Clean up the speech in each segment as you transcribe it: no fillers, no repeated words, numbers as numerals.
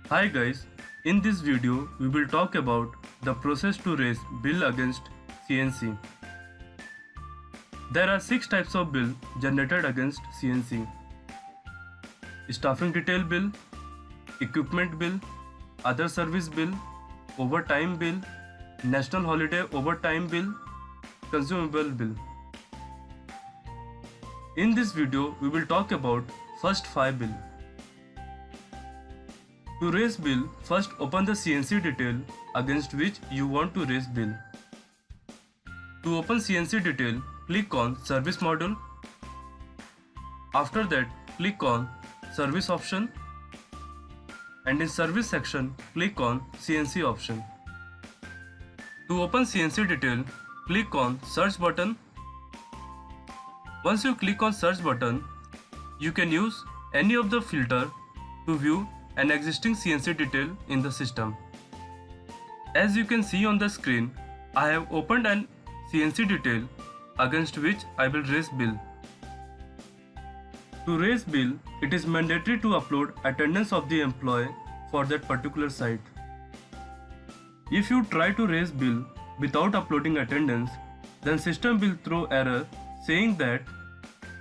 Hi guys, in this video we will talk about the process to raise bill against CNC. There are 6 types of bill generated against CNC. Staffing detail bill, equipment bill, other service bill, overtime bill, national holiday overtime bill, consumable bill. In this video we will talk about first 5 bill. To raise bill, first open the CNC detail against which you want to raise bill. To open CNC detail, click on Service Module. After that, click on Service option, and in Service section, click on CNC option. To open CNC detail, click on Search button. Once you click on Search button, you can use any of the filter to view an existing CNC detail in the system. As you can see on the screen, I have opened an CNC detail against which I will raise bill. To raise bill, it is mandatory to upload attendance of the employee for that particular site. If you try to raise bill without uploading attendance, then system will throw error saying that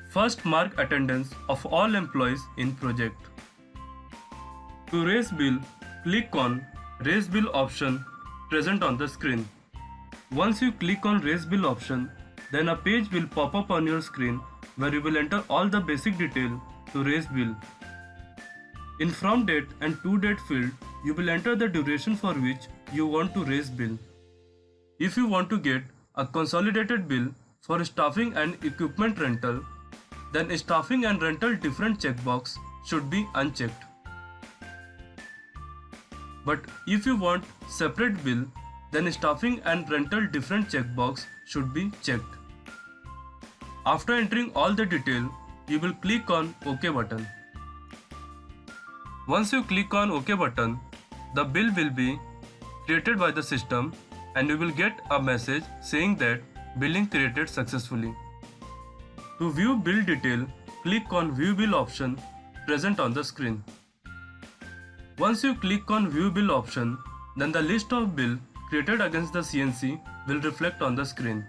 first mark attendance of all employees in project. To raise bill, click on Raise Bill option present on the screen. Once you click on Raise Bill option, then a page will pop up on your screen where you will enter all the basic detail to raise bill. In From Date and To Date field, you will enter the duration for which you want to raise bill. If you want to get a consolidated bill for staffing and equipment rental, then staffing and rental different checkbox should be unchecked. But if you want separate bill, then staffing and rental different checkbox should be checked. After entering all the detail, you will click on OK button. Once you click on OK button, the bill will be created by the system and you will get a message saying that billing created successfully. To view bill detail, click on View Bill option present on the screen. Once you click on View Bill option, then the list of bill created against the CNC will reflect on the screen.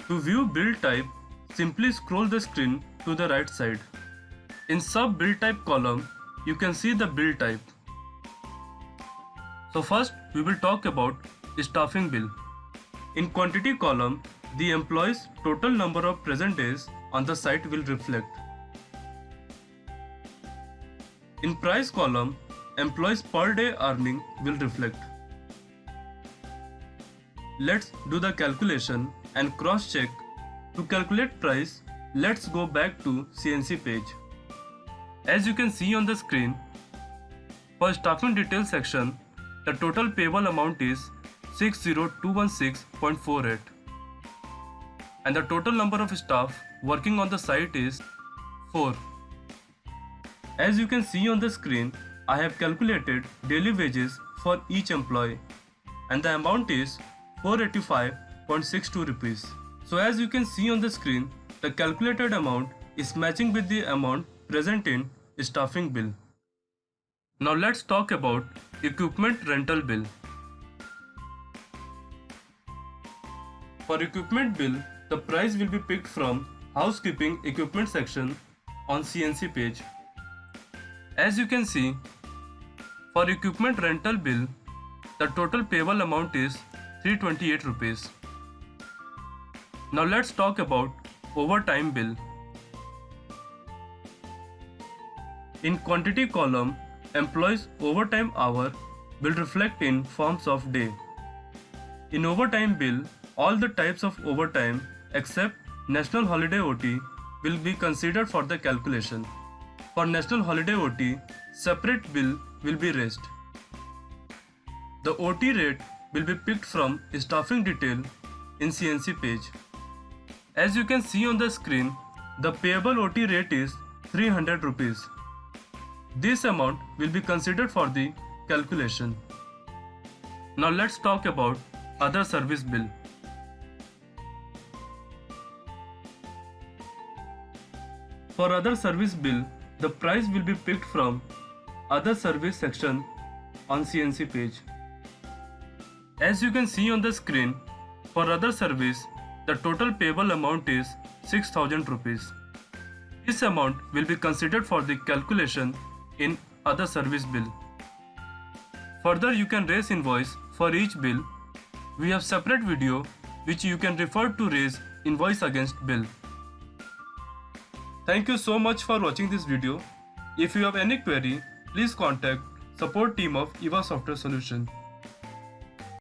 To view bill type, simply scroll the screen to the right side. In Sub Bill Type column, you can see the bill type. So first, we will talk about staffing bill. In Quantity column, the employees' total number of present days on the site will reflect. In Price column, employees per day earning will reflect. Let's do the calculation and cross check. To calculate price, let's go back to CNC page. As you can see on the screen, for staffing detail section, the total payable amount is 60216.48 and the total number of staff working on the site is 4. As you can see on the screen, I have calculated daily wages for each employee and the amount is 485.62 rupees. So as you can see on the screen, the calculated amount is matching with the amount present in staffing bill. Now let's talk about equipment rental bill. For equipment bill, the price will be picked from housekeeping equipment section on CNC page. As you can see, for equipment rental bill, the total payable amount is 328 rupees. Now let's talk about overtime bill. In Quantity column, employees' overtime hour will reflect in forms of day. In overtime bill, all the types of overtime except National Holiday OT will be considered for the calculation. For National Holiday OT, separate bill will be raised. The OT rate will be picked from staffing detail in CNC page. As you can see on the screen, the payable OT rate is 300 rupees. This amount will be considered for the calculation. Now let's talk about other service bill. For other service bill, the price will be picked from Other Service section on CNC page. As you can see on the screen, for other service, the total payable amount is 6,000 rupees. This amount will be considered for the calculation in other service bill. Further, you can raise invoice for each bill. We have separate video which you can refer to raise invoice against bill. Thank you so much for watching this video. If you have any query, please contact support team of EVA Software Solution.